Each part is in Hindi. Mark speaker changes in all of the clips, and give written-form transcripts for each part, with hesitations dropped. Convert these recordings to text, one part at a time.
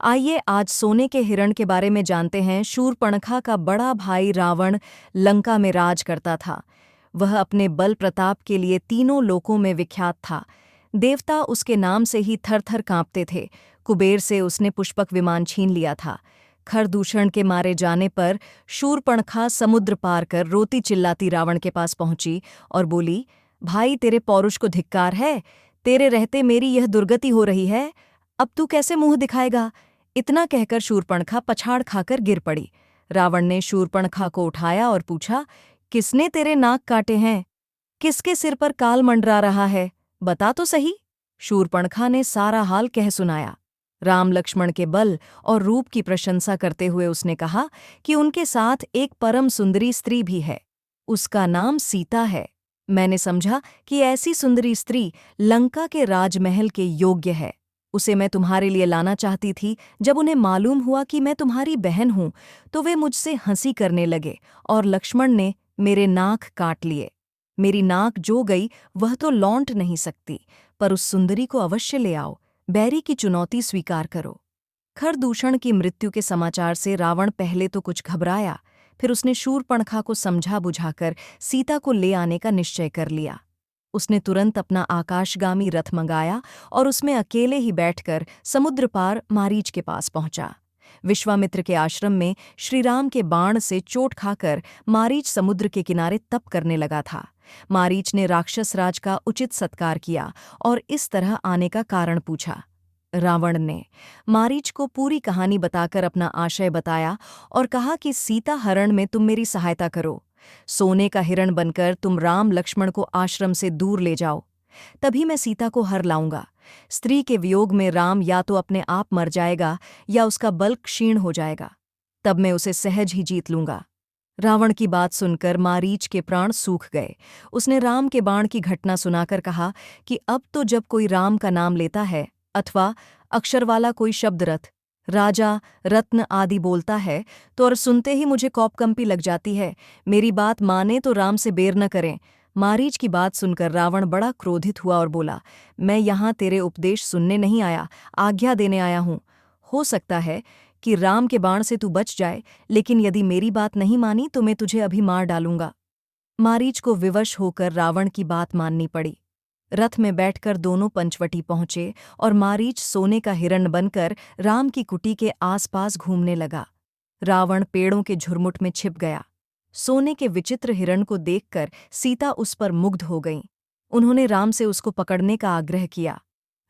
Speaker 1: आइए आज सोने के हिरण के बारे में जानते हैं। शूरपणखा का बड़ा भाई रावण लंका में राज करता था। वह अपने बल प्रताप के लिए तीनों लोकों में विख्यात था। देवता उसके नाम से ही थर-थर कांपते थे। कुबेर से उसने पुष्पक विमान छीन लिया था। खरदूषण के मारे जाने पर शूरपणखा समुद्र पार कर रोती चिल्लाती रावण के पास पहुंची और बोली, भाई तेरे पौरुष को धिक्कार है। तेरे रहते मेरी यह दुर्गति हो रही है। अब तू कैसे मुंह दिखाएगा। इतना कहकर शूरपणखा पछाड़ खाकर गिर पड़ी। रावण ने शूरपणखा को उठाया और पूछा, किसने तेरे नाक काटे हैं? किसके सिर पर काल मंडरा रहा है? बता तो सही। शूरपणखा ने सारा हाल कह सुनाया। राम लक्ष्मण के बल और रूप की प्रशंसा करते हुए उसने कहा कि उनके साथ एक परम सुंदरी स्त्री भी है। उसका नाम सीता है। मैंने समझा कि ऐसी सुंदरी स्त्री लंका के राजमहल के योग्य है। उसे मैं तुम्हारे लिए लाना चाहती थी। जब उन्हें मालूम हुआ कि मैं तुम्हारी बहन हूं तो वे मुझसे हंसी करने लगे और लक्ष्मण ने मेरे नाक काट लिए। मेरी नाक जो गई वह तो लौट नहीं सकती, पर उस सुंदरी को अवश्य ले आओ। बैरी की चुनौती स्वीकार करो। खरदूषण की मृत्यु के समाचार से रावण पहले तो कुछ घबराया, फिर उसने शूरपणखा को समझा बुझाकर सीता को ले आने का निश्चय कर लिया। उसने तुरंत अपना आकाशगामी रथ मंगाया और उसमें अकेले ही बैठकर समुद्र पार मारीच के पास पहुंचा। विश्वामित्र के आश्रम में श्रीराम के बाण से चोट खाकर मारीच समुद्र के किनारे तप करने लगा था। मारीच ने राक्षस राज का उचित सत्कार किया और इस तरह आने का कारण पूछा। रावण ने मारीच को पूरी कहानी बताकर अपना आशय बताया और कहा कि सीता हरण में तुम मेरी सहायता करो। सोने का हिरण बनकर तुम राम लक्ष्मण को आश्रम से दूर ले जाओ, तभी मैं सीता को हर लाऊंगा। स्त्री के वियोग में राम या तो अपने आप मर जाएगा या उसका बल क्षीण हो जाएगा, तब मैं उसे सहज ही जीत लूंगा। रावण की बात सुनकर मारीच के प्राण सूख गए। उसने राम के बाण की घटना सुनाकर कहा कि अब तो जब कोई राम का नाम लेता है अथवा अक्षर वाला कोई शब्द रथ, राजा, रत्न आदि बोलता है तो और सुनते ही मुझे कौपकंपी लग जाती है। मेरी बात माने तो राम से बेर न करें। मारीच की बात सुनकर रावण बड़ा क्रोधित हुआ और बोला, मैं यहाँ तेरे उपदेश सुनने नहीं आया, आज्ञा देने आया हूँ। हो सकता है कि राम के बाण से तू बच जाए, लेकिन यदि मेरी बात नहीं मानी तो मैं तुझे अभी मार डालूंगा। मारीच को विवश होकर रावण की बात माननी पड़ी। रथ में बैठकर दोनों पंचवटी पहुंचे और मारीच सोने का हिरण बनकर राम की कुटी के आसपास घूमने लगा। रावण पेड़ों के झुरमुट में छिप गया। सोने के विचित्र हिरण को देखकर सीता उस पर मुग्ध हो गईं। उन्होंने राम से उसको पकड़ने का आग्रह किया।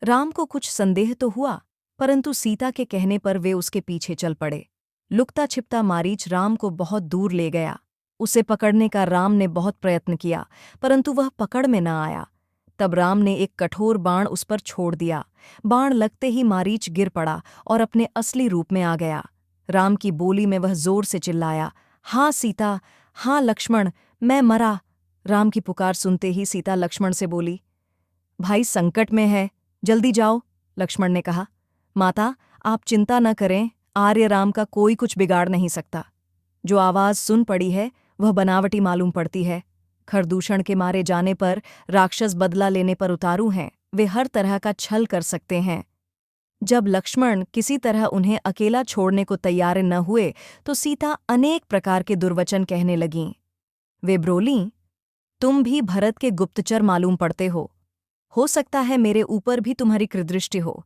Speaker 1: राम को कुछ संदेह तो हुआ, परंतु सीता के कहने पर वे उसके पीछे चल पड़े। लुकता छिपता मारीच राम को बहुत दूर ले गया। उसे पकड़ने का राम ने बहुत प्रयत्न किया, परंतु वह पकड़ में न आया। तब राम ने एक कठोर बाण उस पर छोड़ दिया। बाण लगते ही मारीच गिर पड़ा और अपने असली रूप में आ गया। राम की बोली में वह जोर से चिल्लाया, हाँ सीता, हाँ लक्ष्मण, मैं मरा। राम की पुकार सुनते ही सीता लक्ष्मण से बोली, भाई संकट में है, जल्दी जाओ। लक्ष्मण ने कहा, माता आप चिंता न करें, आर्य राम का कोई कुछ बिगाड़ नहीं सकता। जो आवाज़ सुन पड़ी है वह बनावटी मालूम पड़ती है। खरदूषण के मारे जाने पर राक्षस बदला लेने पर उतारू हैं। वे हर तरह का छल कर सकते हैं। जब लक्ष्मण किसी तरह उन्हें अकेला छोड़ने को तैयार न हुए तो सीता अनेक प्रकार के दुर्वचन कहने लगीं। वे ब्रोलीं, तुम भी भरत के गुप्तचर मालूम पड़ते हो सकता है मेरे ऊपर भी तुम्हारी कृदृष्टि हो।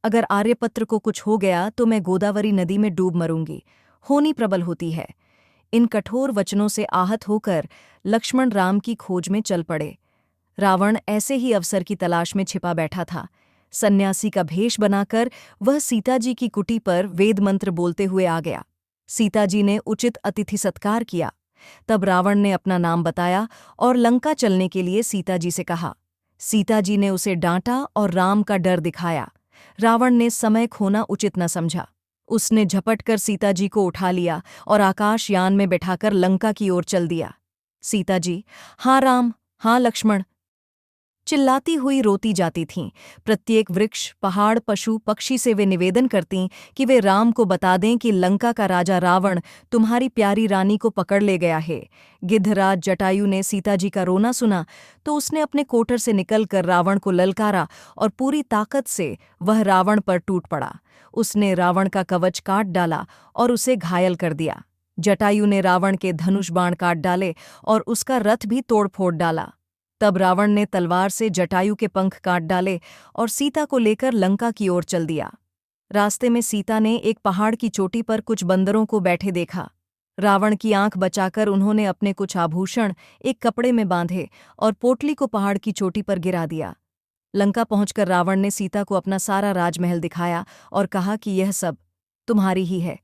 Speaker 1: अगर आर्यपत्र को कुछ हो गया तो मैं गोदावरी नदी में डूब मरूंगी। होनी प्रबल होती है। इन कठोर वचनों से आहत होकर लक्ष्मण राम की खोज में चल पड़े। रावण ऐसे ही अवसर की तलाश में छिपा बैठा था। सन्यासी का भेष बनाकर वह सीताजी की कुटी पर वेद मंत्र बोलते हुए आ गया। सीताजी ने उचित अतिथि सत्कार किया। तब रावण ने अपना नाम बताया और लंका चलने के लिए सीताजी से कहा। सीताजी ने उसे डांटा और राम का डर दिखाया। रावण ने समय खोना उचित न समझा। उसने झपटकर सीताजी को उठा लिया और आकाशयान में बैठाकर लंका की ओर चल दिया। सीताजी, हाँ राम, हाँ लक्ष्मण, चिल्लाती हुई रोती जाती थीं। प्रत्येक वृक्ष, पहाड़, पशु, पक्षी से वे निवेदन करतीं कि वे राम को बता दें कि लंका का राजा रावण तुम्हारी प्यारी रानी को पकड़ ले गया है। गिद्धराज जटायु ने सीता जी का रोना सुना तो उसने अपने कोठर से निकलकर रावण को ललकारा और पूरी ताकत से वह रावण पर टूट पड़ा। उसने रावण का कवच काट डाला और उसे घायल कर दिया। जटायु ने रावण के धनुष बाण काट डाले और उसका रथ भी तोड़ फोड़ डाला। तब रावण ने तलवार से जटायु के पंख काट डाले और सीता को लेकर लंका की ओर चल दिया। रास्ते में सीता ने एक पहाड़ की चोटी पर कुछ बंदरों को बैठे देखा। रावण की आंख बचाकर उन्होंने अपने कुछ आभूषण एक कपड़े में बांधे और पोटली को पहाड़ की चोटी पर गिरा दिया। लंका पहुंचकर रावण ने सीता को अपना सारा राजमहल दिखाया और कहा कि यह सब तुम्हारी ही है।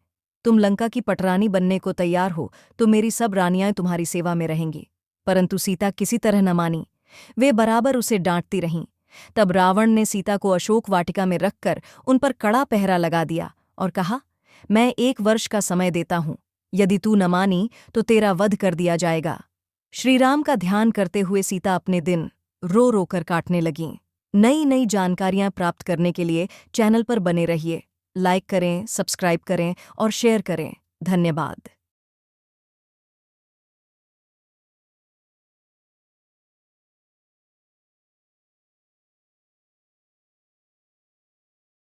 Speaker 1: तुम लंका की पटरानी बनने को तैयार हो तो मेरी सब रानियां तुम्हारी सेवा में रहेंगी। परंतु सीता किसी तरह न मानी। वे बराबर उसे डांटती रहीं। तब रावण ने सीता को अशोक वाटिका में रखकर उन पर कड़ा पहरा लगा दिया और कहा, मैं 1 वर्ष का समय देता हूं। यदि तू न मानी तो तेरा वध कर दिया जाएगा। श्रीराम का ध्यान करते हुए सीता अपने दिन रो रो कर काटने लगीं। नई नई जानकारियां प्राप्त करने के लिए चैनल पर बने रहिए। लाइक करें, सब्सक्राइब करें और शेयर करें। धन्यवाद।